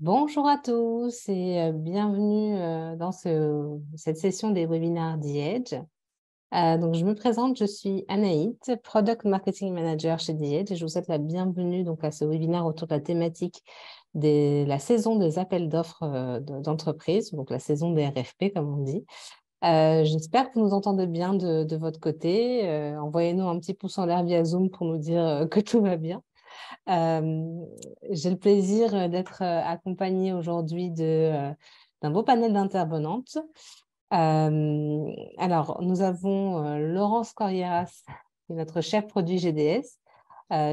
Bonjour à tous et bienvenue dans cette session des webinaires The Edge. Donc, je me présente, je suis Anaït, Product Marketing Manager chez The Edge et je vous souhaite la bienvenue donc, à ce webinaire autour de la thématique de la saison des appels d'offres d'entreprise, donc la saison des RFP comme on dit. J'espère que vous nous entendez bien de votre côté. Envoyez-nous un petit pouce en l'air via Zoom pour nous dire que tout va bien. J'ai le plaisir d'être accompagnée aujourd'hui d'un beau panel d'intervenantes. Alors, nous avons Laurence Corrieras, qui est notre chef produit GDS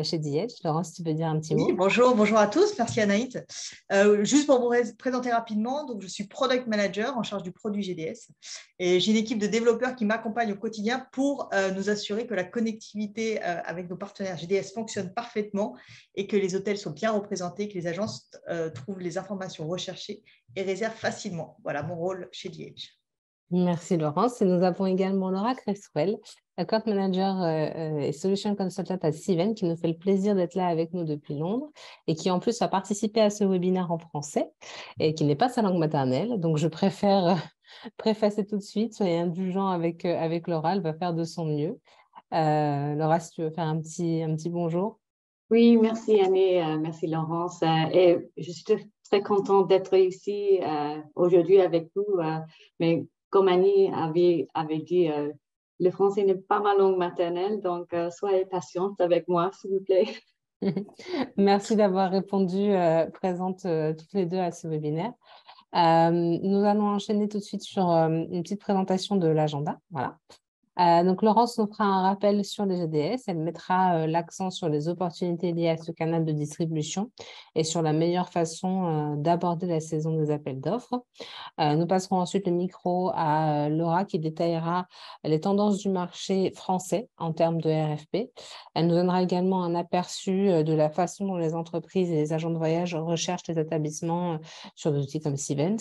chez The Edge. Laurence, tu veux dire un petit Oui, mot? bonjour à tous, merci Anaït. Juste pour vous présenter rapidement, donc je suis Product Manager en charge du produit GDS et j'ai une équipe de développeurs qui m'accompagnent au quotidien pour nous assurer que la connectivité avec nos partenaires GDS fonctionne parfaitement et que les hôtels sont bien représentés, que les agences trouvent les informations recherchées et réservent facilement. Voilà mon rôle chez The Edge. Merci Laurence. Et nous avons également Laura Creswell, Account Manager et Solution Consultant à Steven, qui nous fait le plaisir d'être là avec nous depuis Londres et qui en plus a participé à ce webinaire en français et qui n'est pas sa langue maternelle. Donc je préfère préfacer tout de suite, soyez indulgents avec Laura, elle va faire de son mieux. Laura, si tu veux faire un petit bonjour. Oui, merci Annie, merci Laurence. Et je suis très contente d'être ici aujourd'hui avec vous. Mais comme Annie avait dit, le français n'est pas ma langue maternelle, donc soyez patiente avec moi, s'il vous plaît. Merci d'avoir répondu présente toutes les deux à ce webinaire. Nous allons enchaîner tout de suite sur une petite présentation de l'agenda. Voilà. Donc, Laurence nous fera un rappel sur les GDS. Elle mettra l'accent sur les opportunités liées à ce canal de distribution et sur la meilleure façon d'aborder la saison des appels d'offres. Nous passerons ensuite le micro à Laura qui détaillera les tendances du marché français en termes de RFP. Elle nous donnera également un aperçu de la façon dont les entreprises et les agents de voyage recherchent les établissements sur des outils comme Cvent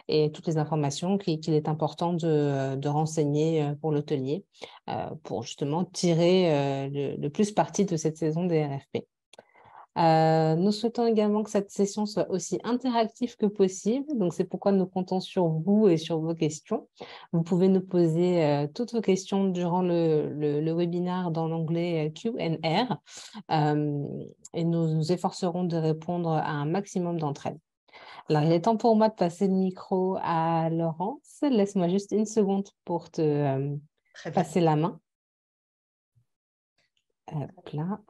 et toutes les informations qu'il est important de renseigner pour l'hôtelier pour justement tirer le plus parti de cette saison des RFP. Nous souhaitons également que cette session soit aussi interactive que possible. Donc, c'est pourquoi nous comptons sur vous et sur vos questions. Vous pouvez nous poser toutes vos questions durant le webinaire dans l'onglet Q&R et nous nous efforcerons de répondre à un maximum d'entre elles. Alors, il est temps pour moi de passer le micro à Laurence. Laisse-moi juste une seconde pour te passer la main. Hop là.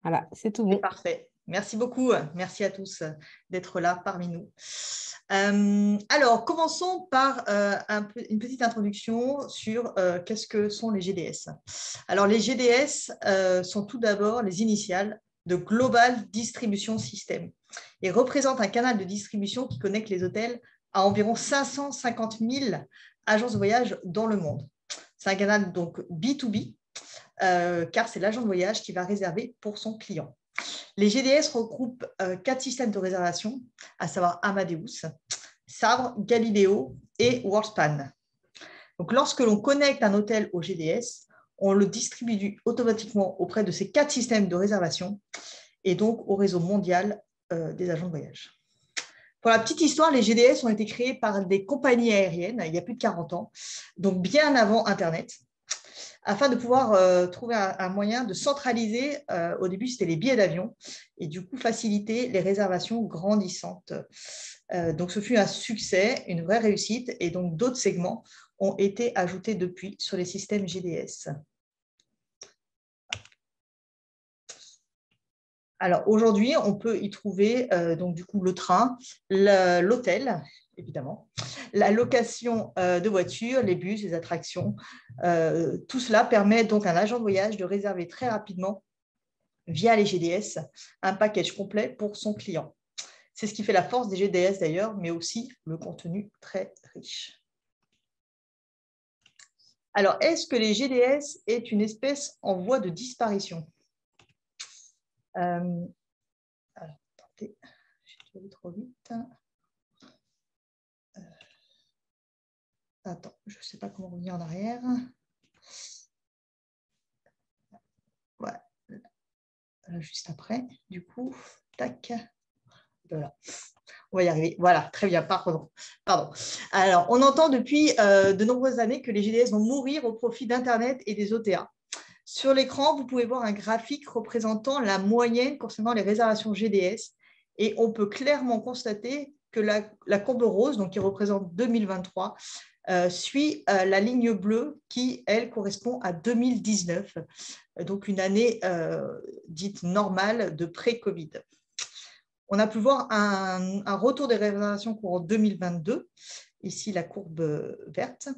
Voilà, c'est tout C'est bon. parfait. Merci beaucoup. Merci à tous d'être là parmi nous. Alors, commençons par une petite introduction sur qu'est-ce que sont les GDS. Alors, les GDS sont tout d'abord les initiales de Global Distribution System et représentent un canal de distribution qui connecte les hôtels à environ 550 000 agences de voyage dans le monde. C'est un canal donc B2B, car c'est l'agent de voyage qui va réserver pour son client. Les GDS regroupent 4 systèmes de réservation, à savoir Amadeus, Sabre, Galileo et Worldspan. Donc, lorsque l'on connecte un hôtel au GDS, on le distribue automatiquement auprès de ces 4 systèmes de réservation et donc au réseau mondial des agents de voyage. Pour la petite histoire, les GDS ont été créés par des compagnies aériennes il y a plus de 40 ans, donc bien avant Internet, afin de pouvoir trouver un moyen de centraliser, au début c'était les billets d'avion, et du coup faciliter les réservations grandissantes. Donc ce fut un succès, une vraie réussite, et donc d'autres segments ont été ajoutés depuis sur les systèmes GDS. Alors aujourd'hui, on peut y trouver donc du coup le train, l'hôtel, évidemment, la location de voitures, les bus, les attractions. Tout cela permet donc à un agent de voyage de réserver très rapidement via les GDS un package complet pour son client. C'est ce qui fait la force des GDS d'ailleurs, mais aussi le contenu très riche. Alors, est-ce que les GDS est une espèce en voie de disparition ? Alors, attendez, je suis allée trop vite. Attends, je ne sais pas comment revenir en arrière. Voilà, juste après, du coup, tac. Voilà. On va y arriver. Voilà, très bien, pardon. Alors, on entend depuis de nombreuses années que les GDS vont mourir au profit d'Internet et des OTA. Sur l'écran, vous pouvez voir un graphique représentant la moyenne concernant les réservations GDS et on peut clairement constater que la courbe rose, donc qui représente 2023, suit la ligne bleue qui, elle, correspond à 2019, donc une année dite normale de pré-Covid. On a pu voir un retour des réservations courant 2022, ici la courbe verte.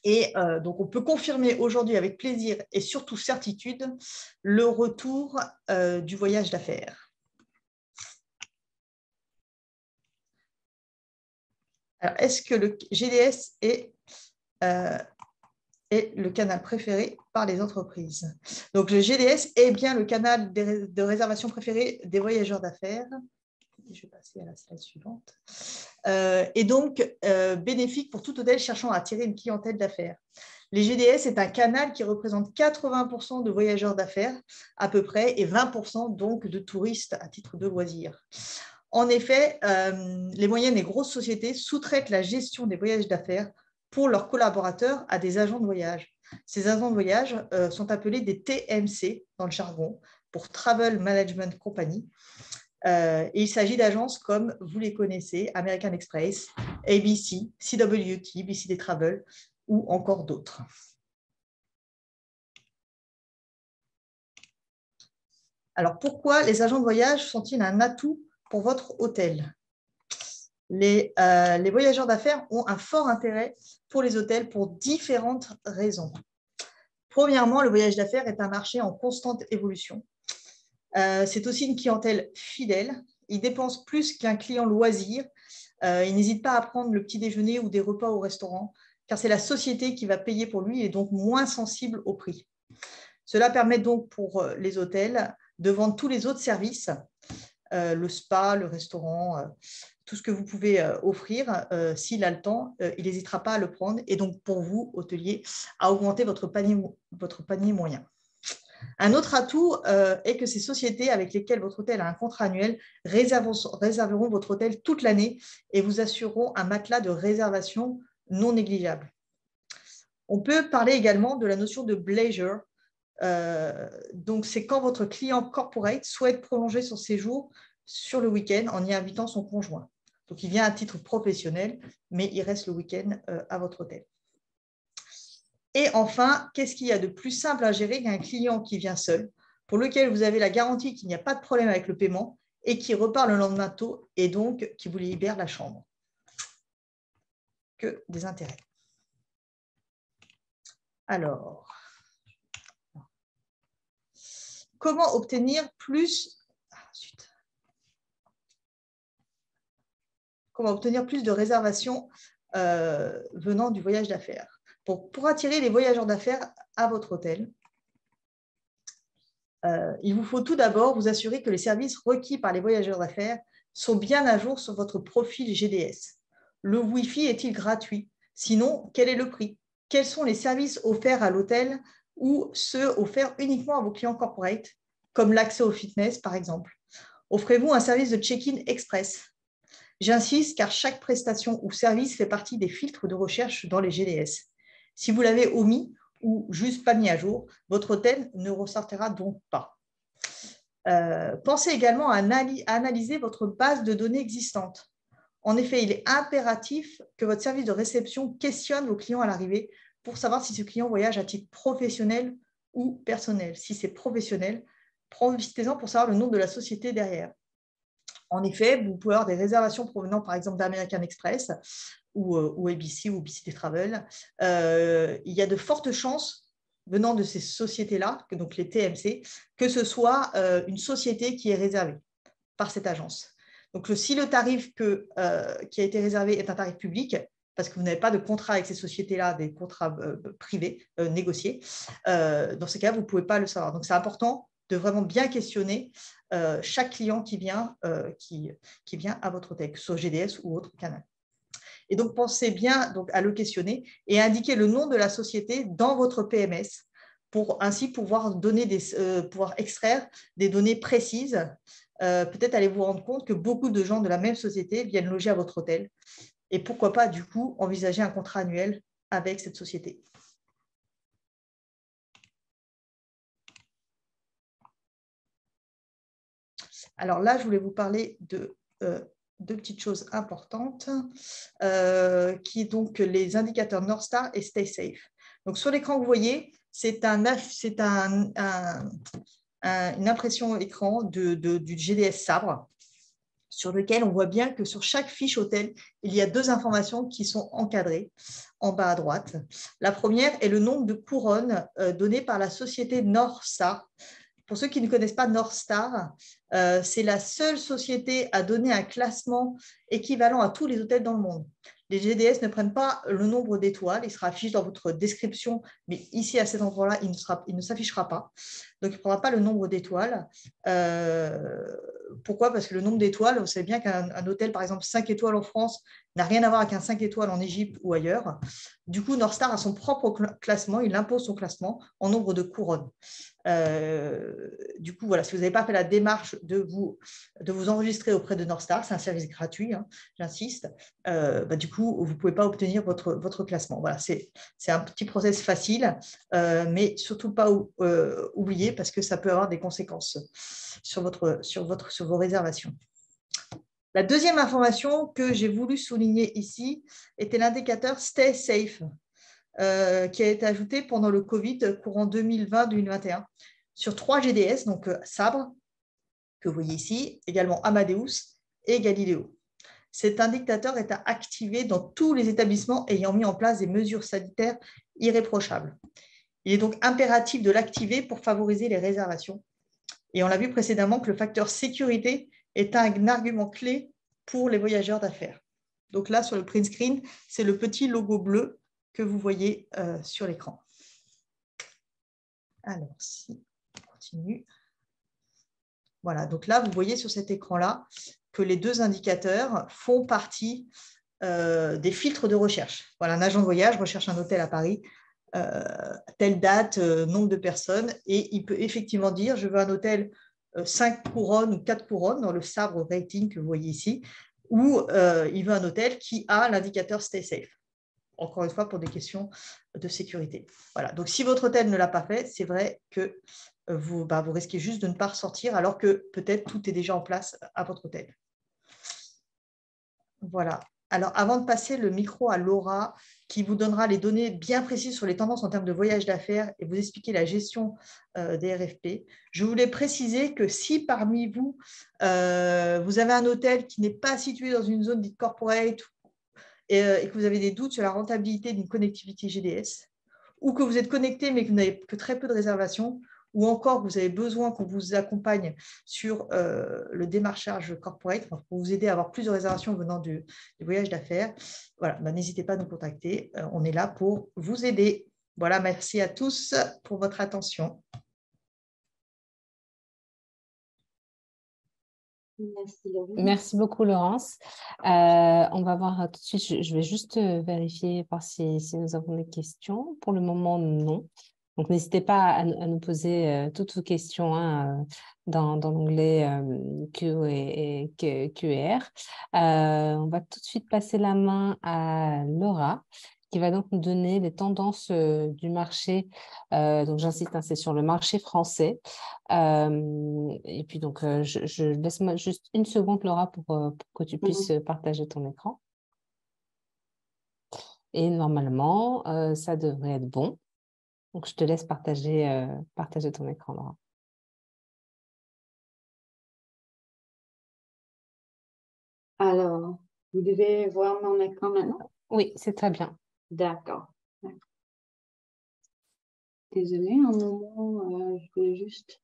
Et donc, on peut confirmer aujourd'hui avec plaisir et surtout certitude le retour du voyage d'affaires. Alors, est-ce que le GDS est le canal préféré par les entreprises? Donc, le GDS est bien le canal de réservation préféré des voyageurs d'affaires. Je vais passer à la slide suivante. Et donc, bénéfique pour tout hôtel cherchant à attirer une clientèle d'affaires. Les GDS est un canal qui représente 80% de voyageurs d'affaires à peu près et 20% donc de touristes à titre de loisirs. En effet, les moyennes et grosses sociétés sous-traitent la gestion des voyages d'affaires pour leurs collaborateurs à des agents de voyage. Ces agents de voyage sont appelés des TMC dans le jargon, pour Travel Management Company. Et il s'agit d'agences comme, vous les connaissez, American Express, ABC, CWT, BCD Travel ou encore d'autres. Alors, pourquoi les agents de voyage sont-ils un atout pour votre hôtel? Les voyageurs d'affaires ont un fort intérêt pour les hôtels pour différentes raisons. Premièrement, le voyage d'affaires est un marché en constante évolution. C'est aussi une clientèle fidèle. Il dépense plus qu'un client loisir. Il n'hésite pas à prendre le petit déjeuner ou des repas au restaurant, car c'est la société qui va payer pour lui et donc moins sensible au prix. Cela permet donc pour les hôtels de vendre tous les autres services, le spa, le restaurant, tout ce que vous pouvez offrir. S'il a le temps, il n'hésitera pas à le prendre. Et donc pour vous, hôtelier, à augmenter votre panier moyen. Un autre atout est que ces sociétés avec lesquelles votre hôtel a un contrat annuel réserveront votre hôtel toute l'année et vous assureront un matelas de réservation non négligeable. On peut parler également de la notion de bleisure. Donc, c'est quand votre client corporate souhaite prolonger son séjour sur le week-end en y invitant son conjoint. Donc, il vient à titre professionnel, mais il reste le week-end à votre hôtel. Et enfin, qu'est-ce qu'il y a de plus simple à gérer qu'un client qui vient seul, pour lequel vous avez la garantie qu'il n'y a pas de problème avec le paiement et qui repart le lendemain tôt et donc qui vous libère la chambre? Que des intérêts. Alors, comment obtenir plus de réservations venant du voyage d'affaires? Pour attirer les voyageurs d'affaires à votre hôtel, il vous faut tout d'abord vous assurer que les services requis par les voyageurs d'affaires sont bien à jour sur votre profil GDS. Le Wi-Fi est-il gratuit? Sinon, quel est le prix? Quels sont les services offerts à l'hôtel ou ceux offerts uniquement à vos clients corporate, comme l'accès au fitness par exemple? Offrez-vous un service de check-in express? J'insiste car chaque prestation ou service fait partie des filtres de recherche dans les GDS. Si vous l'avez omis ou juste pas mis à jour, votre hôtel ne ressortira donc pas. Pensez également à analyser votre base de données existante. En effet, il est impératif que votre service de réception questionne vos clients à l'arrivée pour savoir si ce client voyage à titre professionnel ou personnel. Si c'est professionnel, profitez-en pour savoir le nom de la société derrière. En effet, vous pouvez avoir des réservations provenant par exemple d'American Express ou ABC ou BCD Travel. Il y a de fortes chances venant de ces sociétés-là, donc les TMC, que ce soit une société qui est réservée par cette agence. Donc, si le tarif qui a été réservé est un tarif public, parce que vous n'avez pas de contrat avec ces sociétés-là, des contrats privés négociés, dans ce cas, vous ne pouvez pas le savoir. Donc, c'est important de vraiment bien questionner chaque client qui vient à votre hôtel, que ce soit GDS ou autre canal. Et donc, pensez bien donc, à le questionner et à indiquer le nom de la société dans votre PMS pour ainsi pouvoir extraire des données précises peut-être allez vous rendre compte que beaucoup de gens de la même société viennent loger à votre hôtel. Et pourquoi pas, du coup, envisager un contrat annuel avec cette société. Alors là, je voulais vous parler de deux petites choses importantes, qui est donc les indicateurs North Star et Stay Safe. Donc sur l'écran, vous voyez, c'est une impression écran du GDS Sabre, sur lequel on voit bien que sur chaque fiche hôtel, il y a deux informations qui sont encadrées en bas à droite. La première est le nombre de couronnes données par la société North Star. Pour ceux qui ne connaissent pas North Star, c'est la seule société à donner un classement équivalent à tous les hôtels dans le monde. Les GDS ne prennent pas le nombre d'étoiles, il sera affiché dans votre description, mais ici, à cet endroit-là, il ne s'affichera pas. Donc, il ne prendra pas le nombre d'étoiles. Pourquoi? Parce que le nombre d'étoiles, vous savez bien qu'un hôtel, par exemple, 5 étoiles en France, n'a rien à voir avec un 5 étoiles en Égypte ou ailleurs. Du coup, North Star a son propre classement, il impose son classement en nombre de couronnes. Du coup, voilà, si vous n'avez pas fait la démarche de vous enregistrer auprès de North Star, c'est un service gratuit, hein, j'insiste, du coup, vous ne pouvez pas obtenir votre classement. Voilà, c'est un petit process facile, mais surtout pas oublier parce que ça peut avoir des conséquences sur vos réservations. La deuxième information que j'ai voulu souligner ici était l'indicateur Stay Safe, qui a été ajouté pendant le Covid courant 2020-2021 sur 3 GDS, donc Sabre, que vous voyez ici, également Amadeus et Galileo. Cet indicateur est à activer dans tous les établissements ayant mis en place des mesures sanitaires irréprochables. Il est donc impératif de l'activer pour favoriser les réservations. Et on l'a vu précédemment que le facteur sécurité est un argument clé pour les voyageurs d'affaires. Donc là, sur le print screen, c'est le petit logo bleu que vous voyez sur l'écran. Alors, si on continue. Voilà, donc là, vous voyez sur cet écran-là que les deux indicateurs font partie des filtres de recherche. Voilà, un agent de voyage recherche un hôtel à Paris, telle date, nombre de personnes, et il peut effectivement dire, je veux un hôtel 5 couronnes ou 4 couronnes dans le Sabre rating que vous voyez ici, ou il veut un hôtel qui a l'indicateur Stay Safe. Encore une fois, pour des questions de sécurité. Voilà. Donc, si votre hôtel ne l'a pas fait, c'est vrai que vous risquez juste de ne pas ressortir alors que peut-être tout est déjà en place à votre hôtel. Voilà. Alors, avant de passer le micro à Laura, qui vous donnera les données bien précises sur les tendances en termes de voyage d'affaires et vous expliquer la gestion des RFP, je voulais préciser que si parmi vous, vous avez un hôtel qui n'est pas situé dans une zone dite corporate et que vous avez des doutes sur la rentabilité d'une connectivité GDS, ou que vous êtes connecté mais que vous n'avez que très peu de réservations, ou encore que vous avez besoin qu'on vous accompagne sur le démarchage corporate pour vous aider à avoir plus de réservations venant du voyage d'affaires, voilà, n'hésitez pas à nous contacter. On est là pour vous aider. Voilà, merci à tous pour votre attention. Merci beaucoup, Laurence. On va voir tout de suite. Je vais juste vérifier, voir si nous avons des questions. Pour le moment, non. Donc, n'hésitez pas à nous poser toutes vos questions hein, dans l'onglet Q et QR. On va tout de suite passer la main à Laura, qui va donc nous donner les tendances du marché. Donc, j'insiste, hein, c'est sur le marché français. Et puis, donc, je laisse-moi juste une seconde, Laura, pour que tu puisses partager ton écran. Et normalement, ça devrait être bon. Donc, je te laisse partager ton écran, Laura. Alors, vous devez voir mon écran maintenant? Oui, c'est très bien. D'accord. Désolée, un moment, je vais juste...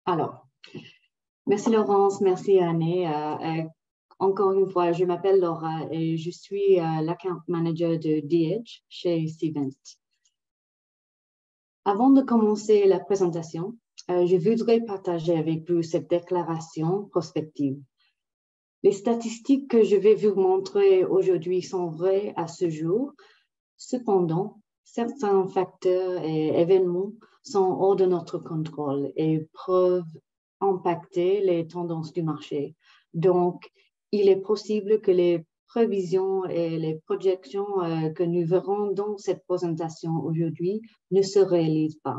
Alors, merci Laurence, merci Annie. Encore une fois, je m'appelle Laura et je suis l'account manager de DH chez Stevens. Avant de commencer la présentation, je voudrais partager avec vous cette déclaration prospective. Les statistiques que je vais vous montrer aujourd'hui sont vraies à ce jour. Cependant, certains facteurs et événements sont hors de notre contrôle et peuvent impacter les tendances du marché. Donc, il est possible que les prévisions et les projections que nous verrons dans cette présentation aujourd'hui ne se réalisent pas.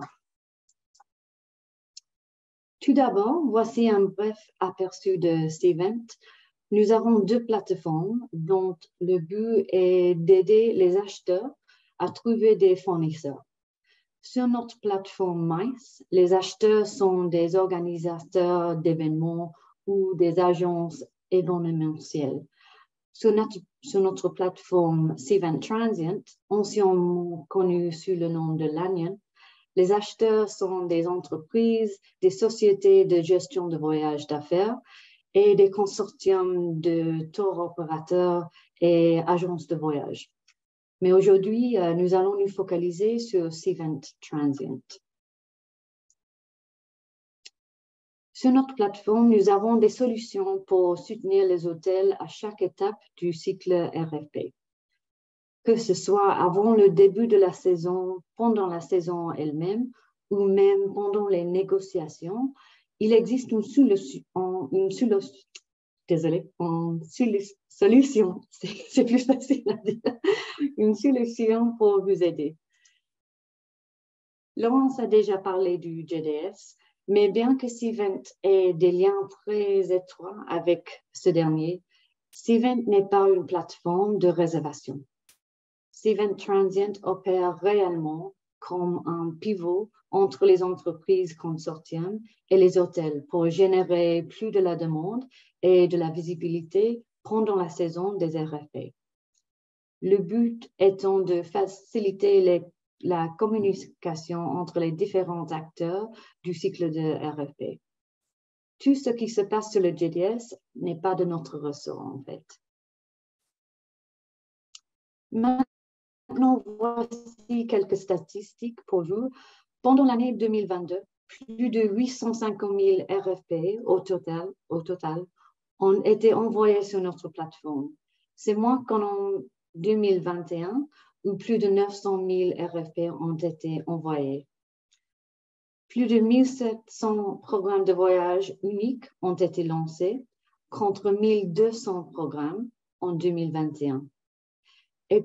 Tout d'abord, voici un bref aperçu de Cvent. Nous avons deux plateformes dont le but est d'aider les acheteurs à trouver des fournisseurs. Sur notre plateforme MICE, les acheteurs sont des organisateurs d'événements ou des agences événementielles. Sur notre plateforme Cvent Transient, anciennement connue sous le nom de Lanyon, les acheteurs sont des entreprises, des sociétés de gestion de voyages d'affaires et des consortiums de tour opérateurs et agences de voyage. Mais aujourd'hui, nous allons nous focaliser sur Cvent Transient. Sur notre plateforme, nous avons des solutions pour soutenir les hôtels à chaque étape du cycle RFP. Que ce soit avant le début de la saison, pendant la saison elle-même, ou même pendant les négociations, il existe une solution, c'est plus facile à dire, une solution pour vous aider. Laurence a déjà parlé du GDS, mais bien que Cvent ait des liens très étroits avec ce dernier, Cvent n'est pas une plateforme de réservation. Cvent Transient opère réellement comme un pivot entre les entreprises consortium et les hôtels pour générer plus de la demande et de la visibilité pendant la saison des RFP. Le but étant de faciliter la communication entre les différents acteurs du cycle de RFP. Tout ce qui se passe sur le GDS n'est pas de notre ressort, en fait. Maintenant, voici quelques statistiques pour vous. Pendant l'année 2022, plus de 850 000 RFP au total ont été envoyés sur notre plateforme. C'est moins qu'en 2021, où plus de 900 000 RFP ont été envoyés. Plus de 1700 programmes de voyage uniques ont été lancés, contre 1200 programmes en 2021. Et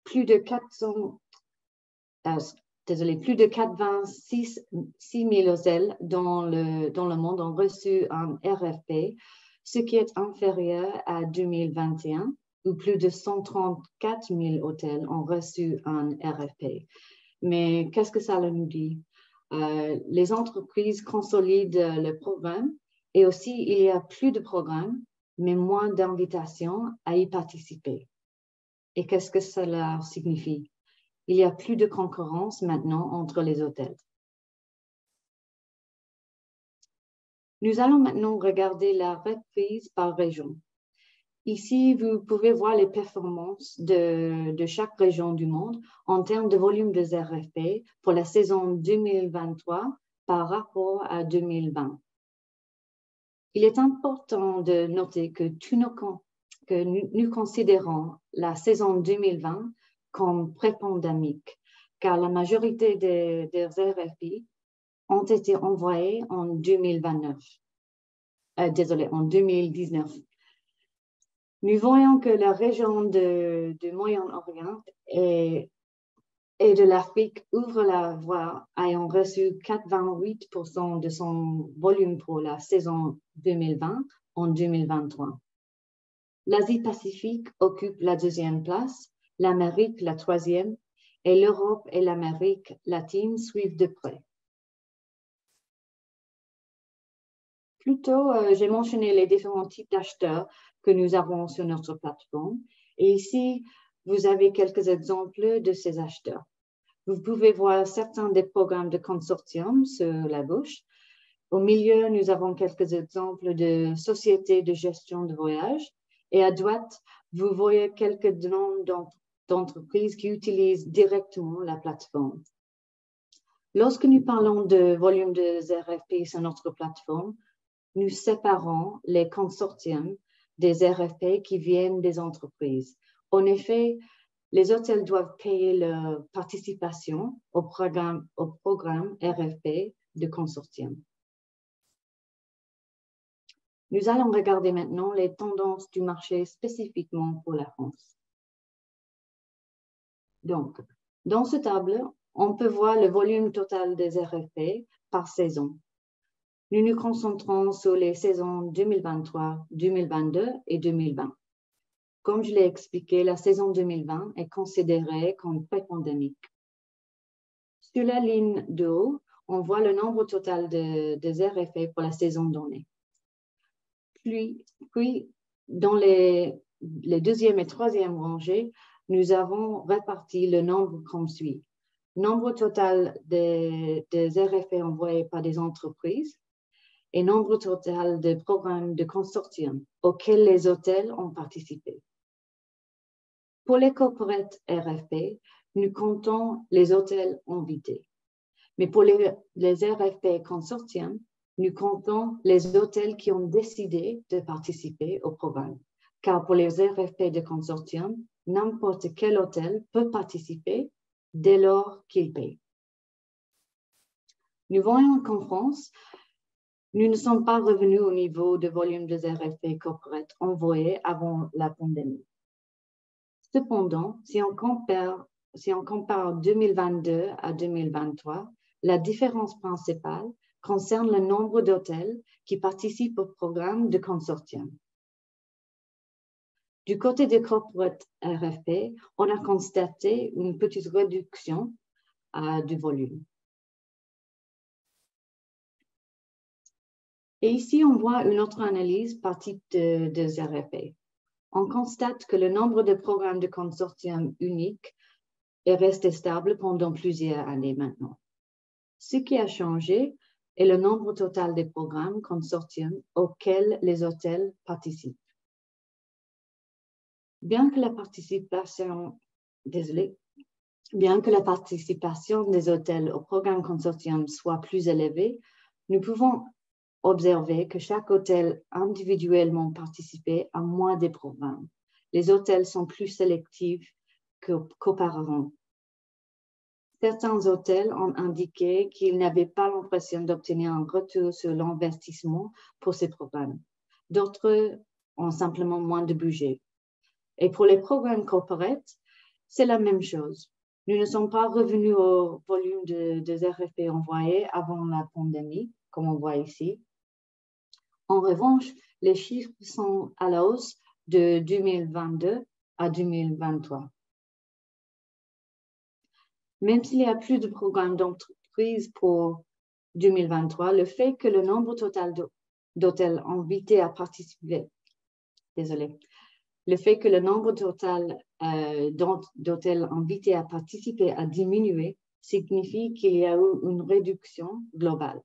plus de 86 000 hôtels dans le monde ont reçu un RFP, ce qui est inférieur à 2021, où plus de 134 000 hôtels ont reçu un RFP. Mais qu'est-ce que ça nous dit? Les entreprises consolident le programme et aussi il y a plus de programmes, mais moins d'invitations à y participer. Et qu'est-ce que cela signifie? Il y a plus de concurrence maintenant entre les hôtels. Nous allons maintenant regarder la reprise par région. Ici, vous pouvez voir les performances de chaque région du monde en termes de volume de RFP pour la saison 2023 par rapport à 2020. Il est important de noter que nous considérons la saison 2020 comme pré-pandémique, car la majorité des RFP ont été envoyés en 2019. Nous voyons que la région du Moyen-Orient et de l'Afrique ouvre la voie, ayant reçu 88% de son volume pour la saison 2020 en 2023. L'Asie-Pacifique occupe la deuxième place, l'Amérique la troisième, et l'Europe et l'Amérique latine suivent de près. Plus tôt, j'ai mentionné les différents types d'acheteurs que nous avons sur notre plateforme. Et ici, vous avez quelques exemples de ces acheteurs. Vous pouvez voir certains des programmes de consortium sur la gauche. Au milieu, nous avons quelques exemples de sociétés de gestion de voyage. Et à droite, vous voyez quelques noms d'entreprises qui utilisent directement la plateforme. Lorsque nous parlons de volume de RFP sur notre plateforme, nous séparons les consortiums des RFP qui viennent des entreprises. En effet, les hôtels doivent payer leur participation au programme RFP de consortium. Nous allons regarder maintenant les tendances du marché spécifiquement pour la France. Donc, dans ce tableau, on peut voir le volume total des RFP par saison. Nous nous concentrons sur les saisons 2023, 2022 et 2020. Comme je l'ai expliqué, la saison 2020 est considérée comme pré-pandémique. Sur la ligne de haut, on voit le nombre total des RFP pour la saison donnée. Puis dans les deuxième et troisième rangées, nous avons réparti le nombre comme suit. Nombre total des RFP envoyés par des entreprises et nombre total de programmes de consortium auxquels les hôtels ont participé. Pour les corporate RFP, nous comptons les hôtels invités. Mais pour les RFP consortium, nous comptons les hôtels qui ont décidé de participer au programme. Car pour les RFP de consortium, n'importe quel hôtel peut participer dès lors qu'il paye. Nous voyons qu'en France, nous ne sommes pas revenus au niveau de volume des RFP corporate envoyés avant la pandémie. Cependant, si on compare 2022 à 2023, la différence principale concerne le nombre d'hôtels qui participent au programme de consortium. Du côté des corporate RFP, on a constaté une petite réduction du volume. Et ici, on voit une autre analyse par type de RFP. On constate que le nombre de programmes de consortium uniques est resté stable pendant plusieurs années maintenant. Ce qui a changé est le nombre total des programmes consortium auxquels les hôtels participent. Bien que la participation des hôtels au programme consortium soit plus élevée, nous pouvons observer que chaque hôtel individuellement participé a moins des programmes. Les hôtels sont plus sélectifs qu'auparavant. Certains hôtels ont indiqué qu'ils n'avaient pas l'impression d'obtenir un retour sur l'investissement pour ces programmes. D'autres ont simplement moins de budget. Et pour les programmes corporate, c'est la même chose. Nous ne sommes pas revenus au volume de RFP envoyés avant la pandémie, comme on voit ici. En revanche, les chiffres sont à la hausse de 2022 à 2023. Même s'il y a plus de programmes d'entreprise pour 2023, le fait que le nombre total d'hôtels invités à participer, le fait que le nombre total d'hôtels invités à participer a diminué signifie qu'il y a eu une réduction globale.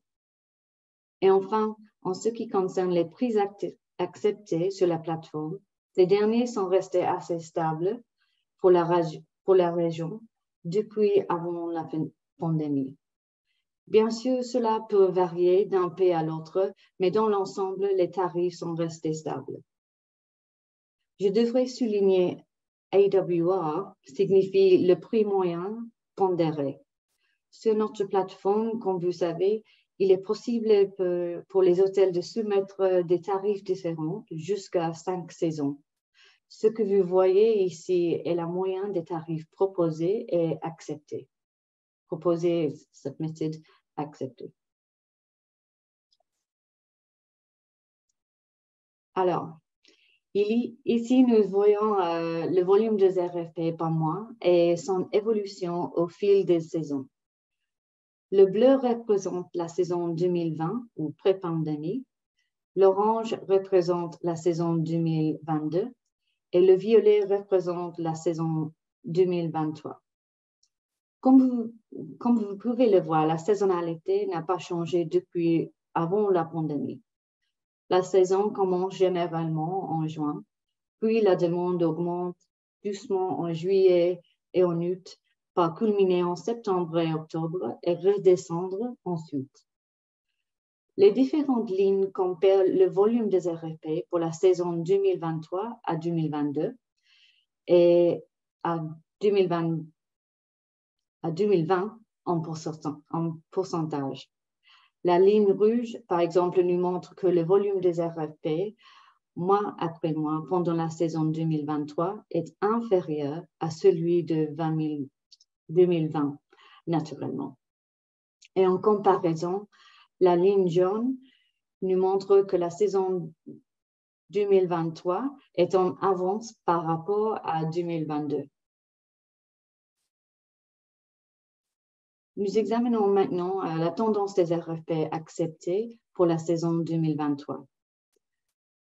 Et enfin, en ce qui concerne les prix acceptés sur la plateforme, ces derniers sont restés assez stables pour la région depuis avant la pandémie. Bien sûr, cela peut varier d'un pays à l'autre, mais dans l'ensemble, les tarifs sont restés stables. Je devrais souligner AWR signifie le prix moyen pondéré. Sur notre plateforme, comme vous savez, il est possible pour les hôtels de soumettre des tarifs différents jusqu'à 5 saisons. Ce que vous voyez ici est la moyenne des tarifs proposés et acceptés. Proposés, submitted, accepted. Alors, ici, nous voyons le volume des RFP par mois et son évolution au fil des saisons. Le bleu représente la saison 2020 ou pré-pandémie. L'orange représente la saison 2022 et le violet représente la saison 2023. Comme vous pouvez le voir, la saisonnalité n'a pas changé depuis avant la pandémie. La saison commence généralement en juin, puis la demande augmente doucement en juillet et en août, par culminer en septembre et octobre et redescendre ensuite. Les différentes lignes comparent le volume des RFP pour la saison 2023 à 2022 et à 2020 en pourcentage. La ligne rouge, par exemple, nous montre que le volume des RFP, mois après mois, pendant la saison 2023, est inférieur à celui de 2020, naturellement. Et en comparaison, la ligne jaune nous montre que la saison 2023 est en avance par rapport à 2022. Nous examinons maintenant la tendance des RFP acceptés pour la saison 2023.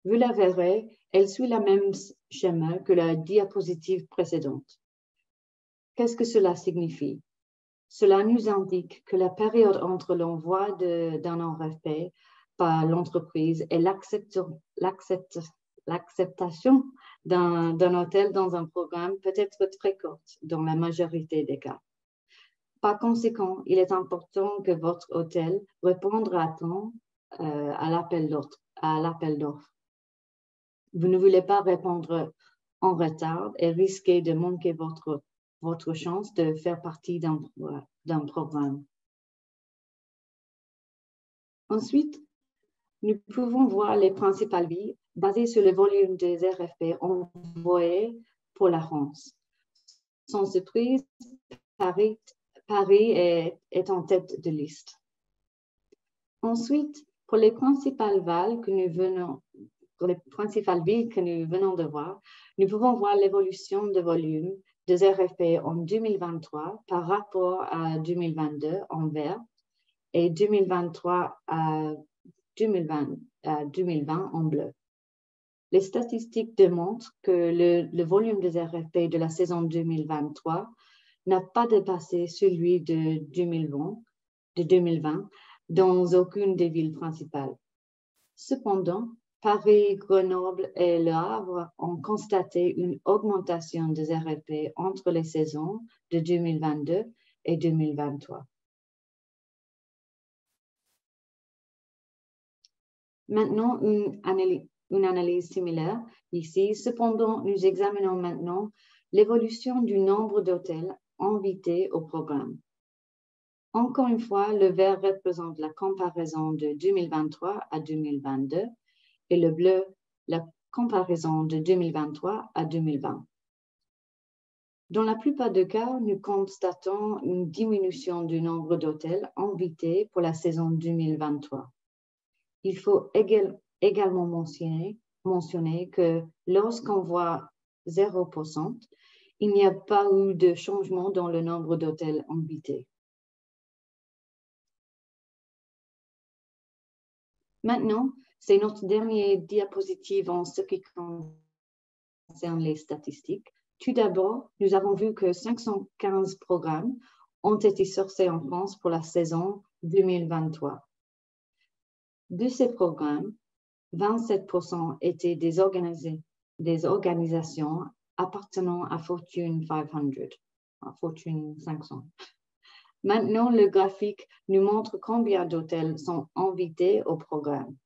Vous la verrez, elle suit le même schéma que la diapositive précédente. Qu'est-ce que cela signifie? Cela nous indique que la période entre l'envoi d'un RFP par l'entreprise et l'acceptation d'un hôtel dans un programme peut être très courte dans la majorité des cas. Par conséquent, il est important que votre hôtel réponde à temps à l'appel d'offres. Vous ne voulez pas répondre en retard et risquer de manquer votre chance de faire partie d'un programme. Ensuite, nous pouvons voir les principales villes basées sur le volume des RFP envoyés pour la France. Sans surprise, Paris est en tête de liste. Ensuite, pour les principales villes que nous venons de voir, nous pouvons voir l'évolution de volume des RFP en 2023 par rapport à 2022 en vert et 2023 à 2020 en bleu. Les statistiques démontrent que le volume des RFP de la saison 2023 n'a pas dépassé celui de 2020 dans aucune des villes principales. Cependant, Paris, Grenoble et Le Havre ont constaté une augmentation des RFP entre les saisons de 2022 et 2023. Maintenant, une analyse similaire ici. Cependant, nous examinons maintenant l'évolution du nombre d'hôtels invités au programme. Encore une fois, le vert représente la comparaison de 2023 à 2022 et le bleu, la comparaison de 2023 à 2020. Dans la plupart des cas, nous constatons une diminution du nombre d'hôtels invités pour la saison 2023. Il faut également mentionner que lorsqu'on voit 0%, il n'y a pas eu de changement dans le nombre d'hôtels invités. Maintenant, c'est notre dernière diapositive en ce qui concerne les statistiques. Tout d'abord, nous avons vu que 515 programmes ont été sourcés en France pour la saison 2023. De ces programmes, 27% étaient des organisations appartenant à Fortune 500. Maintenant, le graphique nous montre combien d'hôtels sont invités au programme.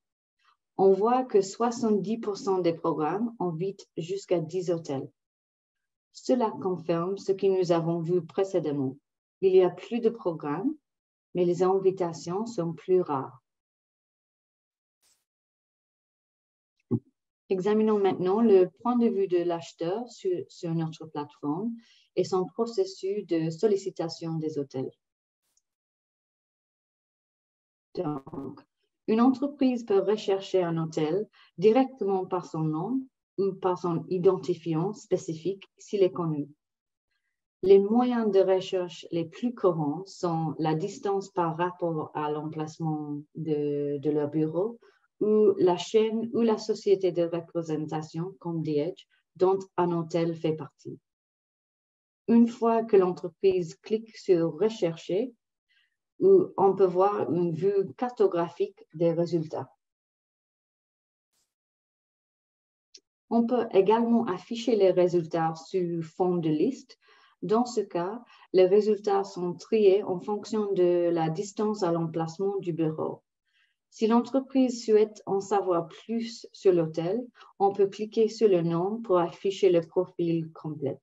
On voit que 70% des programmes invitent jusqu'à 10 hôtels. Cela confirme ce que nous avons vu précédemment. Il y a plus de programmes, mais les invitations sont plus rares. Examinons maintenant le point de vue de l'acheteur sur notre plateforme et son processus de sollicitation des hôtels. Donc, une entreprise peut rechercher un hôtel directement par son nom ou par son identifiant spécifique s'il est connu. Les moyens de recherche les plus courants sont la distance par rapport à l'emplacement de leur bureau ou la chaîne ou la société de représentation comme The Edge dont un hôtel fait partie. Une fois que l'entreprise clique sur « Rechercher », on peut voir une vue cartographique des résultats. On peut également afficher les résultats sous forme de liste. Dans ce cas, les résultats sont triés en fonction de la distance à l'emplacement du bureau. Si l'entreprise souhaite en savoir plus sur l'hôtel, on peut cliquer sur le nom pour afficher le profil complet.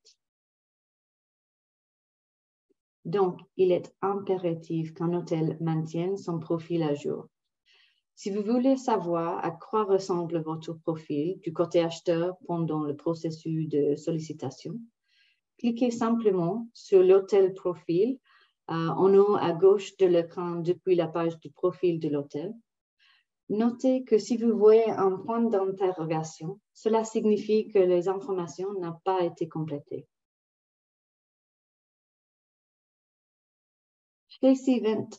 Donc, il est impératif qu'un hôtel maintienne son profil à jour. Si vous voulez savoir à quoi ressemble votre profil du côté acheteur pendant le processus de sollicitation, cliquez simplement sur l'hôtel profil en haut à gauche de l'écran depuis la page du profil de l'hôtel. Notez que si vous voyez un point d'interrogation, cela signifie que les informations n'ont pas été complétées. Chez Cvent,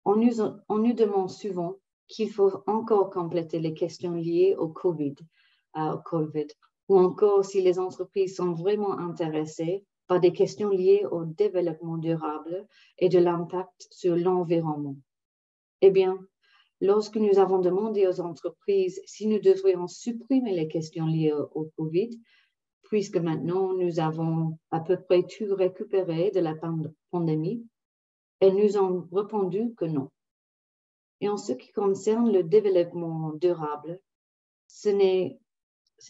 on nous demande souvent qu'il faut encore compléter les questions liées au COVID, ou encore si les entreprises sont vraiment intéressées par des questions liées au développement durable et de l'impact sur l'environnement. Eh bien, lorsque nous avons demandé aux entreprises si nous devrions supprimer les questions liées au COVID, puisque maintenant nous avons à peu près tout récupéré de la pandémie, elles nous ont répondu que non. Et en ce qui concerne le développement durable, ce n'est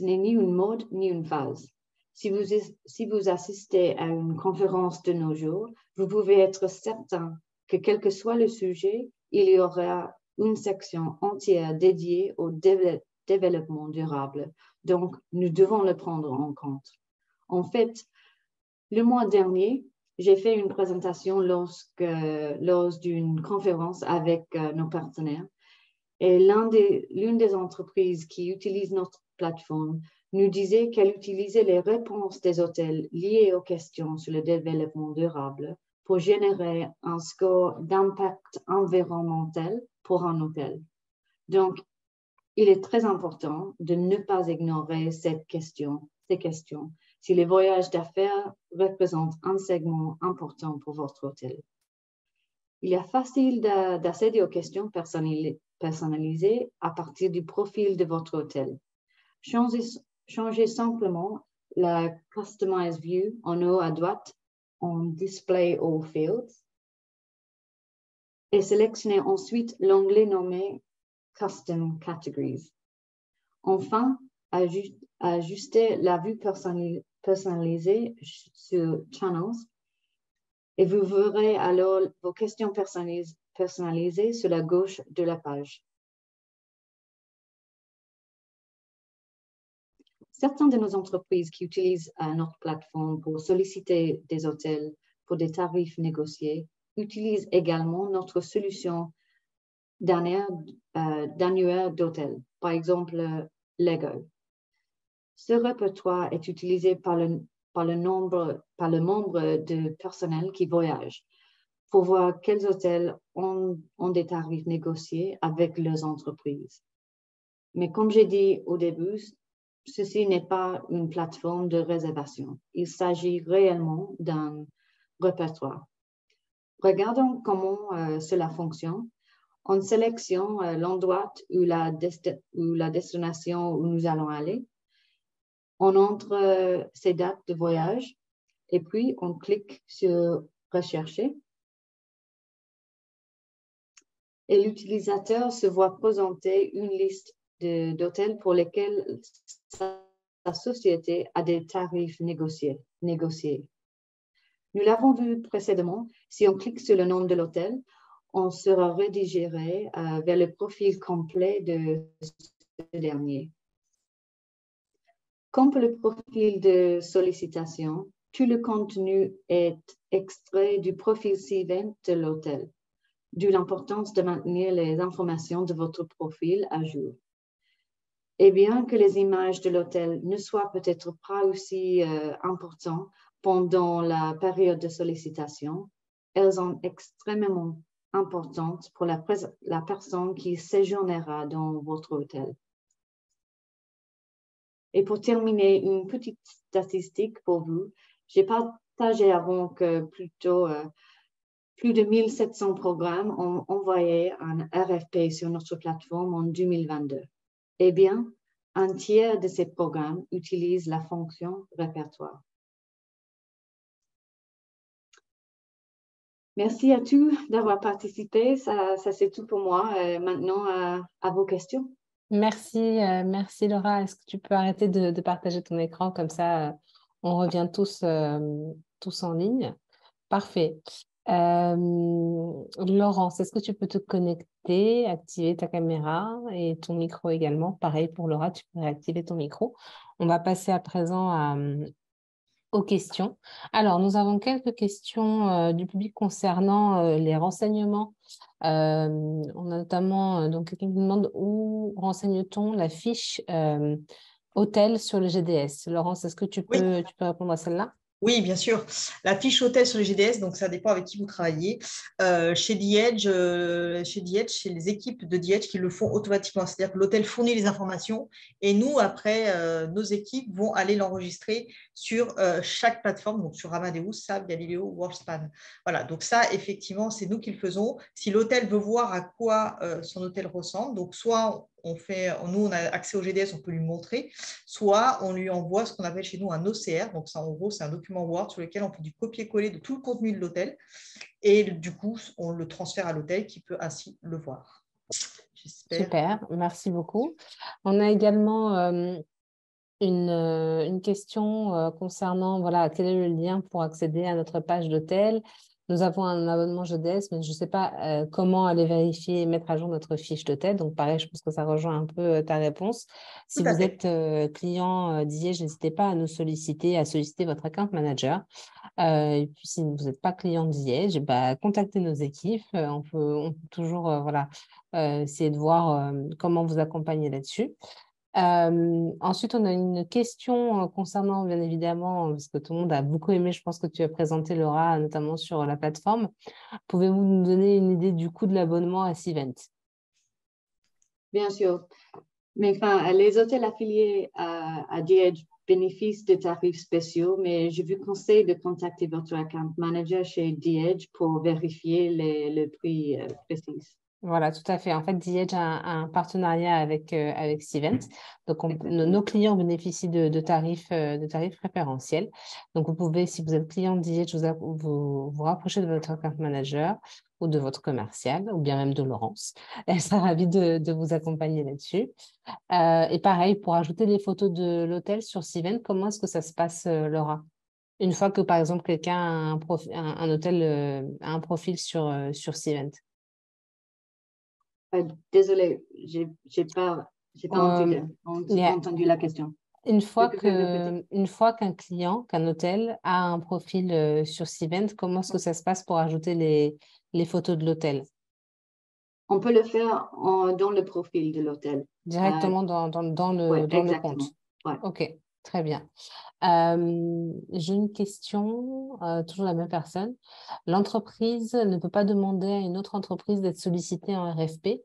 ni une mode ni une phase. Si vous assistez à une conférence de nos jours, vous pouvez être certain que quel que soit le sujet, il y aura une section entière dédiée au développement durable. Donc, nous devons le prendre en compte. En fait, le mois dernier, j'ai fait une présentation lors d'une conférence avec nos partenaires et l'une des entreprises qui utilise notre plateforme nous disait qu'elle utilisait les réponses des hôtels liées aux questions sur le développement durable pour générer un score d'impact environnemental pour un hôtel. Donc, il est très important de ne pas ignorer ces questions si les voyages d'affaires représentent un segment important pour votre hôtel. Il est facile d'accéder aux questions personnalisées à partir du profil de votre hôtel. Changez simplement la Customize View en haut à droite en Display All Fields et sélectionnez ensuite l'onglet nommé Custom Categories. Enfin, ajustez la vue personnalisée sur Channels et vous verrez alors vos questions personnalisées sur la gauche de la page. Certaines de nos entreprises qui utilisent notre plateforme pour solliciter des hôtels pour des tarifs négociés utilisent également notre solution d'annuaire d'hôtels, par exemple Lego. Ce répertoire est utilisé par le membre de personnel qui voyage pour voir quels hôtels ont des tarifs négociés avec leurs entreprises. Mais comme j'ai dit au début, ceci n'est pas une plateforme de réservation. Il s'agit réellement d'un répertoire. Regardons comment cela fonctionne. On sélectionne l'endroit ou la destination où nous allons aller. On entre ces dates de voyage et puis on clique sur « Rechercher ». Et l'utilisateur se voit présenter une liste d'hôtels pour lesquels sa société a des tarifs négociés. Nous l'avons vu précédemment, si on clique sur le nom de l'hôtel, on sera redirigé vers le profil complet de ce dernier. Comme pour le profil de sollicitation, tout le contenu est extrait du profil Cvent de l'hôtel, d'où l'importance de maintenir les informations de votre profil à jour. Et bien que les images de l'hôtel ne soient peut-être pas aussi importantes pendant la période de sollicitation, elles sont extrêmement importantes pour la personne qui séjournera dans votre hôtel. Et pour terminer, une petite statistique pour vous. J'ai partagé avant que plus de 1700 programmes ont envoyé un RFP sur notre plateforme en 2022. Eh bien, un tiers de ces programmes utilisent la fonction répertoire. Merci à tous d'avoir participé. Ça c'est tout pour moi. Maintenant, à vos questions. Merci Laura. Est-ce que tu peux arrêter de partager ton écran comme ça, on revient tous en ligne. Parfait. Laurence, est-ce que tu peux te connecter, activer ta caméra et ton micro également? Pareil pour Laura, tu peux réactiver ton micro. On va passer à présent aux questions. Alors, nous avons quelques questions du public concernant les renseignements. On a notamment donc quelqu'un qui nous demande où renseigne-t-on la fiche hôtel sur le GDS. Laurence, est-ce que tu Oui. peux répondre à celle-là? Oui, bien sûr. La fiche hôtel sur les GDS, donc ça dépend avec qui vous travaillez. Chez The Edge, chez les équipes de The Edge qui le font automatiquement. C'est-à-dire que l'hôtel fournit les informations et nous, après, nos équipes vont aller l'enregistrer sur chaque plateforme, donc sur Amadeus, SAP, Galileo, Worldspan. Voilà, donc ça, effectivement, c'est nous qui le faisons. Si l'hôtel veut voir à quoi son hôtel ressemble, donc soit nous, on a accès au GDS, on peut lui montrer, soit on lui envoie ce qu'on appelle chez nous un OCR. Donc, ça, en gros, c'est un document Word sur lequel on fait du copier-coller de tout le contenu de l'hôtel. Et du coup, on le transfère à l'hôtel qui peut ainsi le voir. Super, merci beaucoup. On a également une question concernant voilà, quel est le lien pour accéder à notre page d'hôtel. Nous avons un abonnement GDS, mais je ne sais pas comment aller vérifier et mettre à jour notre fiche d'hôtel. Donc, pareil, je pense que ça rejoint un peu ta réponse. Si Tout à vous fait. êtes client d'IEG, n'hésitez pas à solliciter votre account manager. Et puis, si vous n'êtes pas client d'IEG, bah, contactez nos équipes. On peut toujours voilà, essayer de voir comment vous accompagner là-dessus. Ensuite, on a une question concernant, bien évidemment, parce que tout le monde a beaucoup aimé, je pense que tu as présenté, Laura, notamment sur la plateforme. Pouvez-vous nous donner une idée du coût de l'abonnement à Cvent? Bien sûr. Mais enfin, les hôtels affiliés à The Edge bénéficient de tarifs spéciaux, mais je vous conseille de contacter votre account manager chez The Edge pour vérifier le prix précis. Voilà, tout à fait. En fait, The Edge a un partenariat avec Cvent. Donc, nos clients bénéficient de tarifs préférentiels. Donc, vous pouvez, si vous êtes client de The Edge, vous rapprocher de votre account manager ou de votre commercial, ou bien même de Laurence. Elle sera ravie de vous accompagner là-dessus. Et pareil, pour ajouter les photos de l'hôtel sur Cvent, comment est-ce que ça se passe, Laura? Une fois que, par exemple, quelqu'un a un hôtel a un profil sur Cvent. Désolée, j'ai pas entendu la question. Une Tu fois peux répéter? qu'un hôtel a un profil sur Cvent, comment est-ce que ça se passe pour ajouter les photos de l'hôtel? On peut le faire dans le profil de l'hôtel. Directement dans Oui, le compte. exactement. Ouais. OK, très bien. J'ai une question, toujours la même personne. L'entreprise ne peut pas demander à une autre entreprise d'être sollicitée en RFP.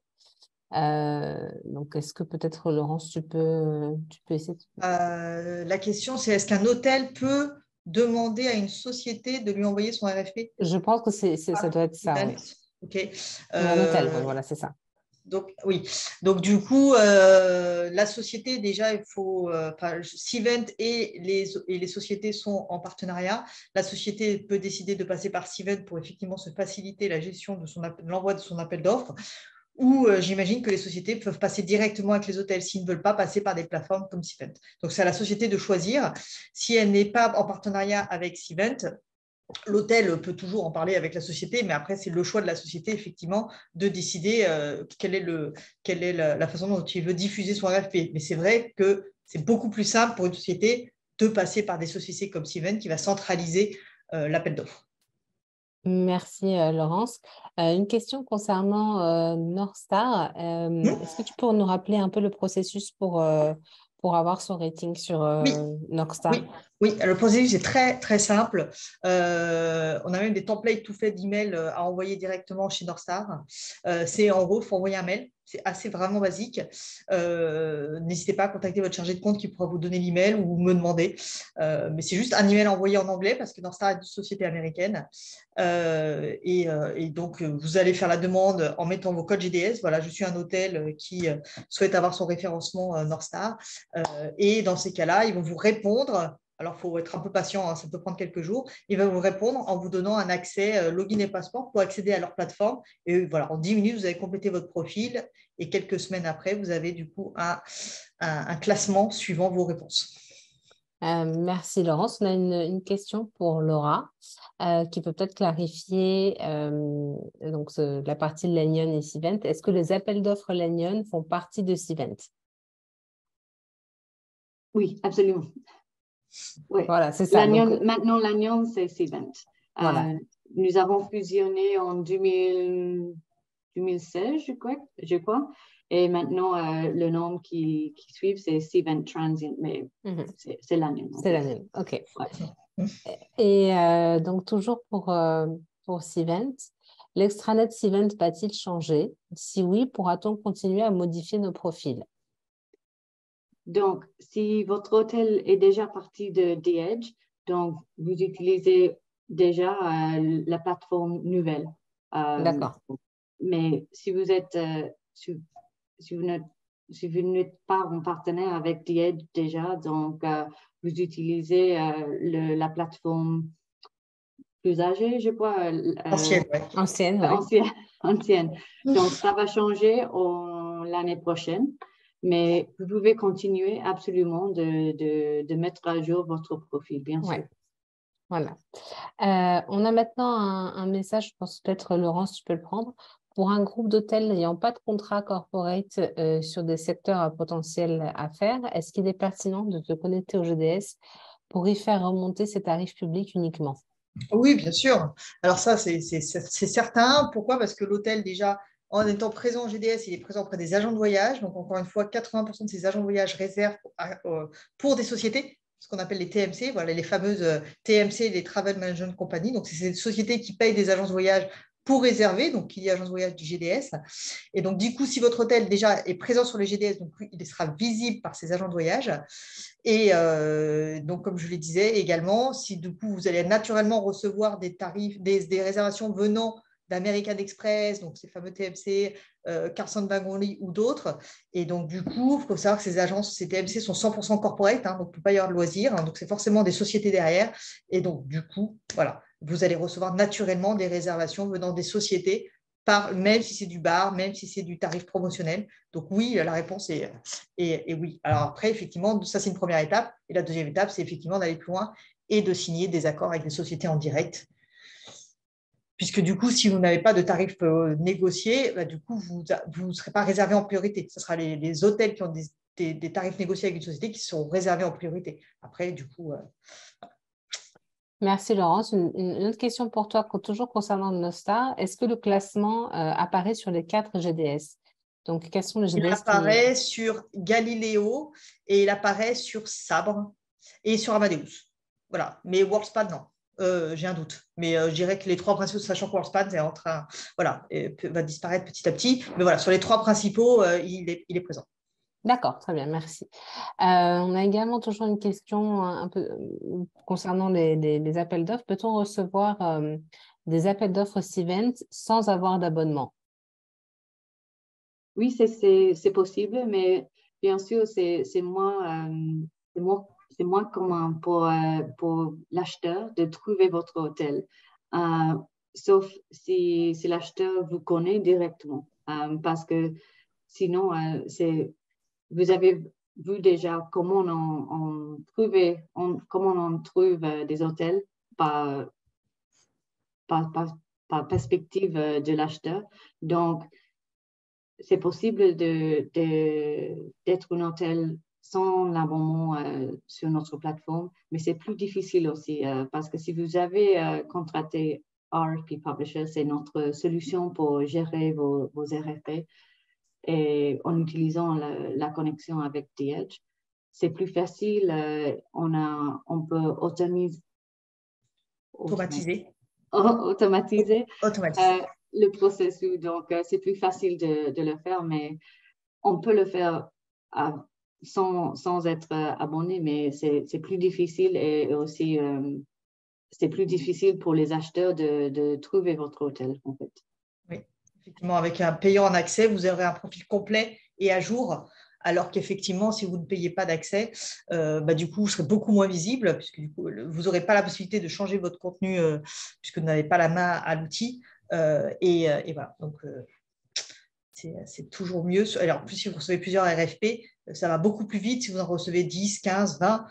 Donc, est-ce que peut-être, Laurence, tu peux essayer La question, c'est est-ce qu'un hôtel peut demander à une société de lui envoyer son RFP? Je pense que ça doit être ça, oui. OK. Ou un hôtel, oui, voilà, c'est ça. Donc, oui. Donc, du coup, la société, déjà, il faut. Cvent et les sociétés sont en partenariat. La société peut décider de passer par Cvent pour effectivement se faciliter la gestion de l'envoi de son appel d'offres. Ou j'imagine que les sociétés peuvent passer directement avec les hôtels s'ils ne veulent pas passer par des plateformes comme Cvent. Donc, c'est à la société de choisir. Si elle n'est pas en partenariat avec Cvent, l'hôtel peut toujours en parler avec la société, mais après, c'est le choix de la société, effectivement, de décider quelle est la façon dont il veut diffuser son RFP. Mais c'est vrai que c'est beaucoup plus simple pour une société de passer par des sociétés comme Cvent qui va centraliser l'appel d'offres. Merci, Laurence. Une question concernant North Star. Est-ce que tu peux nous rappeler un peu le processus pour avoir son rating sur Oui. North Star? Oui, le processus est très, très simple. On a même des templates tout faits d'emails à envoyer directement chez Northstar. C'est en gros, il faut envoyer un mail. C'est assez vraiment basique. N'hésitez pas à contacter votre chargé de compte qui pourra vous donner l'email ou me demander. Mais c'est juste un email envoyé en anglais parce que Northstar est une société américaine. Et donc, vous allez faire la demande en mettant vos codes GDS. Voilà, je suis un hôtel qui souhaite avoir son référencement Northstar. Et dans ces cas-là, ils vont vous répondre. Alors, il faut être un peu patient, hein, ça peut prendre quelques jours. Ils vont vous répondre en vous donnant un accès login et passeport pour accéder à leur plateforme. Et voilà, en 10 minutes, vous avez complété votre profil. Et quelques semaines après, vous avez du coup un classement suivant vos réponses. Merci Laurence. On a une question pour Laura qui peut peut-être clarifier donc la partie de Lanyon et Cvent. Est-ce que les appels d'offres Lanyon font partie de Cvent? Oui, absolument. Oui. Voilà, c'est ça. Maintenant, Lanyon, c'est Cvent. Voilà. Nous avons fusionné en 2016, je crois. Et maintenant, le nom qui suit, c'est Cvent Transient, mais c'est Lanyon. C'est Lanyon, OK. Ouais. Et donc, toujours pour Cvent, l'extranet Cvent va-t-il changer? Si oui, pourra-t-on continuer à modifier nos profils? Donc, si votre hôtel est déjà parti de The Edge, donc vous utilisez déjà la plateforme nouvelle. D'accord. Mais si vous êtes, si vous n'êtes pas en partenaire avec The Edge déjà, donc vous utilisez la plateforme plus âgée, je crois. Ancienne, ouais. Ancienne. Donc, ça va changer l'année prochaine. Mais vous pouvez continuer absolument de mettre à jour votre profil, bien sûr. Voilà. On a maintenant un message, je pense peut-être Laurence, tu peux le prendre. Pour un groupe d'hôtels n'ayant pas de contrat corporate sur des secteurs à potentiel à faire, est-ce qu'il est pertinent de se connecter au GDS pour y faire remonter ses tarifs publics uniquement? Oui, bien sûr. Alors ça, c'est certain. Pourquoi? Parce que l'hôtel, déjà, en étant présent au GDS, il est présent auprès des agents de voyage. Donc, encore une fois, 80% de ces agents de voyage réservent pour des sociétés, ce qu'on appelle les TMC, voilà, les fameuses TMC, les Travel Management Company. Donc, c'est ces sociétés qui payent des agences de voyage pour réserver, donc il y a agence de voyage du GDS. Et donc, du coup, si votre hôtel déjà est présent sur le GDS, donc il sera visible par ces agents de voyage. Et donc, comme je le disais également, si du coup, vous allez naturellement recevoir des tarifs, des réservations venant d'American Express, donc ces fameux TMC, Carlson Wagonly ou d'autres. Et donc, du coup, il faut savoir que ces agences, ces TMC sont 100% corporate, donc il ne peut pas y avoir de loisirs. Donc, c'est forcément des sociétés derrière. Et donc, du coup, voilà, vous allez recevoir naturellement des réservations venant des sociétés, même si c'est du bar, même si c'est du tarif promotionnel. Donc, oui, la réponse est oui. Alors, après, effectivement, ça, c'est une première étape. Et la deuxième étape, c'est effectivement d'aller plus loin et de signer des accords avec des sociétés en direct. Puisque du coup, si vous n'avez pas de tarifs négociés, du coup, vous ne serez pas réservé en priorité. Ce sera les hôtels qui ont des tarifs négociés avec une société qui seront réservés en priorité. Après, du coup… Merci Laurence. Une autre question pour toi, toujours concernant Nostar. Est-ce que le classement apparaît sur les 4 GDS? Donc, quels sont les GDS Il apparaît sur Galileo et il apparaît sur Sabre et sur Amadeus. Voilà. Mais WorldSpan, non. J'ai un doute. Mais je dirais que les 3 principaux, sachant que WorldSpan est en train, voilà, va disparaître petit à petit. Mais voilà, sur les 3 principaux, il est présent. D'accord, très bien, merci. On a également toujours une question un peu concernant les appels d'offres. Peut-on recevoir des appels d'offres Cvent sans avoir d'abonnement? Oui, c'est possible, mais bien sûr, c'est moins commun pour l'acheteur de trouver votre hôtel, sauf si l'acheteur vous connaît directement, parce que sinon, vous avez vu déjà comment on trouve des hôtels par perspective de l'acheteur. Donc, c'est possible d'être un hôtel sans l'abonnement sur notre plateforme, mais c'est plus difficile aussi parce que si vous avez contracté RFP Publisher, c'est notre solution pour gérer vos RFP et en utilisant la connexion avec The Edge, c'est plus facile. On peut automatiser. Le processus. Donc, c'est plus facile de le faire, mais on peut le faire sans être abonné, mais c'est plus difficile et aussi c'est plus difficile pour les acheteurs de trouver votre hôtel, en fait. Oui, effectivement, avec un payant en accès, vous aurez un profil complet et à jour, alors qu'effectivement, si vous ne payez pas d'accès, du coup, vous serez beaucoup moins visible, puisque du coup, vous n'aurez pas la possibilité de changer votre contenu, puisque vous n'avez pas la main à l'outil. Et voilà, donc c'est toujours mieux. Alors, en plus, si vous recevez plusieurs RFP, ça va beaucoup plus vite. Si vous en recevez 10, 15, 20,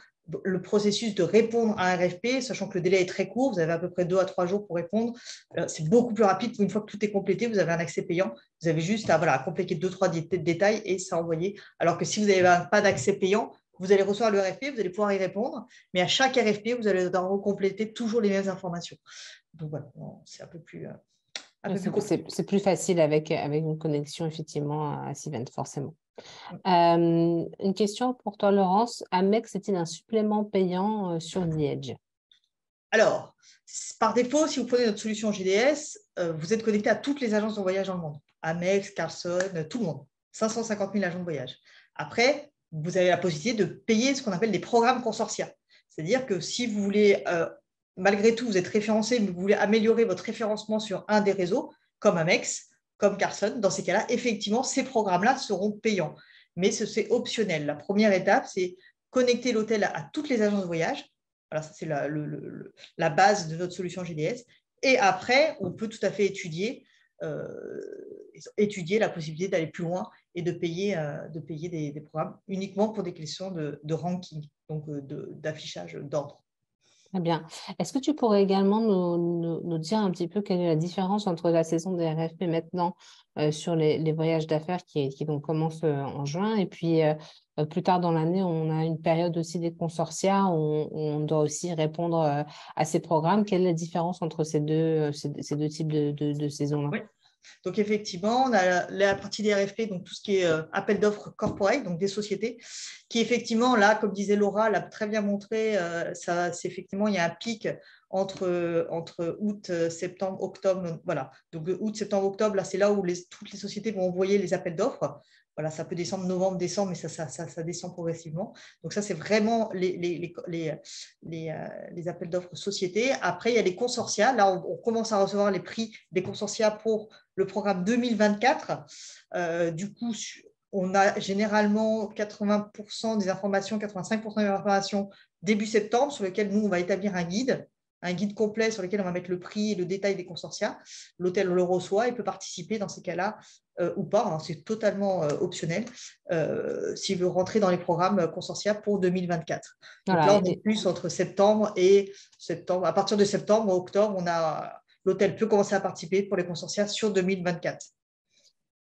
le processus de répondre à un RFP, sachant que le délai est très court, vous avez à peu près 2 à 3 jours pour répondre. C'est beaucoup plus rapide. Une fois que tout est complété, vous avez un accès payant. Vous avez juste à compléter 2-3 détails et ça envoyer. Alors que si vous n'avez pas d'accès payant, vous allez recevoir le RFP, vous allez pouvoir y répondre, mais à chaque RFP, vous allez devoir recompléter toujours les mêmes informations. Donc voilà, c'est un peu plus compliqué. C'est plus facile avec une connexion effectivement à Cvent, forcément. Une question pour toi, Laurence. Amex est-il un supplément payant sur The Edge? Alors, par défaut, si vous prenez notre solution GDS, vous êtes connecté à toutes les agences de voyage dans le monde. Amex, Carlson, tout le monde. 550 000 agents de voyage. Après, vous avez la possibilité de payer ce qu'on appelle des programmes consortia. C'est-à-dire que si vous voulez, malgré tout, vous êtes référencé, mais vous voulez améliorer votre référencement sur un des réseaux, comme Amex, comme Carlson, dans ces cas-là, effectivement, ces programmes-là seront payants. Mais c'est optionnel. La première étape, c'est connecter l'hôtel à toutes les agences de voyage. Voilà, ça, c'est la base de notre solution GDS. Et après, on peut tout à fait étudier la possibilité d'aller plus loin et de payer des programmes uniquement pour des questions de ranking, donc d'affichage d'ordre. Très bien. Est-ce que tu pourrais également nous dire un petit peu quelle est la différence entre la saison des RFP maintenant sur les voyages d'affaires qui donc commence en juin et puis plus tard dans l'année, on a une période aussi des consortia où on doit aussi répondre à ces programmes. Quelle est la différence entre ces deux types de saisons-là? Oui. Donc, effectivement, on a la partie des RFP, donc tout ce qui est appel d'offres corporate, donc des sociétés, qui effectivement, là, comme disait Laura, l'a très bien montré, c'est effectivement, il y a un pic entre août, septembre, octobre. Voilà. Donc, août, septembre, octobre, là, c'est là où toutes les sociétés vont envoyer les appels d'offres. Voilà, ça peut descendre novembre, décembre, mais ça descend progressivement. Donc, ça, c'est vraiment les appels d'offres sociétés. Après, il y a les consortia. Là, on commence à recevoir les prix des consortia pour le programme 2024. Du coup, on a généralement 80% des informations, 85% des informations début septembre, sur lequel nous, on va établir un guide complet sur lequel on va mettre le prix et le détail des consortia. L'hôtel le reçoit et peut participer dans ces cas-là ou pas. Hein, c'est totalement optionnel s'il veut rentrer dans les programmes consortia pour 2024. Donc Voilà, là, on est plus entre septembre et septembre. À partir de septembre, octobre, l'hôtel peut commencer à participer pour les consortia sur 2024.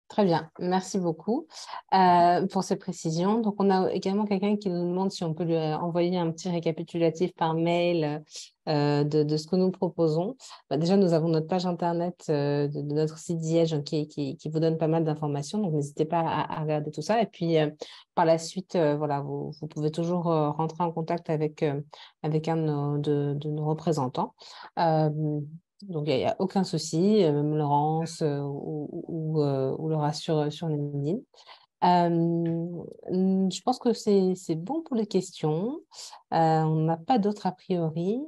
Très bien, merci beaucoup pour ces précisions. Donc, on a également quelqu'un qui nous demande si on peut lui envoyer un petit récapitulatif par mail de ce que nous proposons. Déjà, nous avons notre page internet de notre site Diège qui vous donne pas mal d'informations, donc n'hésitez pas à regarder tout ça. Et puis, par la suite, voilà, vous pouvez toujours rentrer en contact avec un de nos représentants. Donc, il n'y a aucun souci, même Laurence ou Laura sur LinkedIn. Je pense que c'est bon pour les questions. On n'a pas d'autres a priori.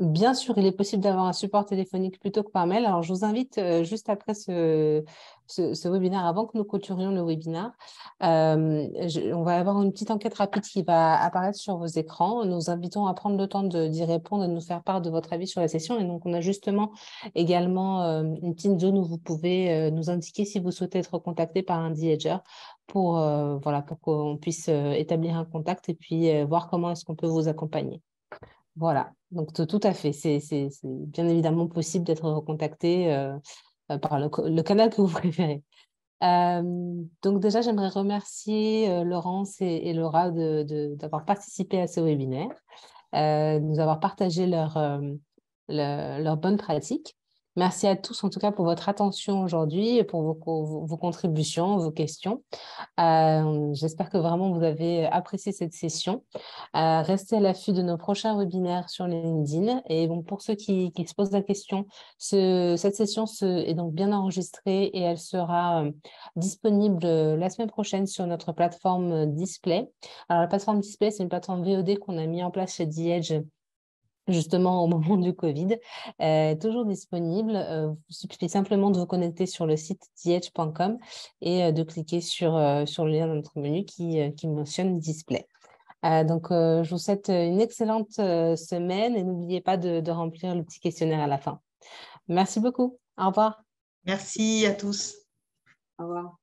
Bien sûr, il est possible d'avoir un support téléphonique plutôt que par mail. Alors, je vous invite juste après ce webinaire, avant que nous clôturions le webinaire, on va avoir une petite enquête rapide qui va apparaître sur vos écrans. Nous invitons à prendre le temps d'y répondre et de nous faire part de votre avis sur la session. Et donc, on a justement également une petite zone où vous pouvez nous indiquer si vous souhaitez être contacté par un DHR pour qu'on puisse établir un contact et puis voir comment est-ce qu'on peut vous accompagner. Voilà, donc tout à fait. C'est bien évidemment possible d'être recontacté par le canal que vous préférez. Donc déjà, j'aimerais remercier Laurence et Laura d'avoir participé à ce webinaire, de nous avoir partagé leurs bonnes pratiques. Merci à tous en tout cas pour votre attention aujourd'hui et pour vos contributions, vos questions. J'espère que vraiment vous avez apprécié cette session. Restez à l'affût de nos prochains webinaires sur LinkedIn. Et bon, pour ceux qui se posent la question, cette session est donc bien enregistrée et elle sera disponible la semaine prochaine sur notre plateforme Display. Alors la plateforme Display, c'est une plateforme VOD qu'on a mis en place chez The Edge justement au moment du Covid, toujours disponible. Il suffit simplement de vous connecter sur le site theedge.com et de cliquer sur le lien de notre menu qui mentionne Display. Donc, je vous souhaite une excellente semaine et n'oubliez pas de remplir le petit questionnaire à la fin. Merci beaucoup. Au revoir. Merci à tous. Au revoir.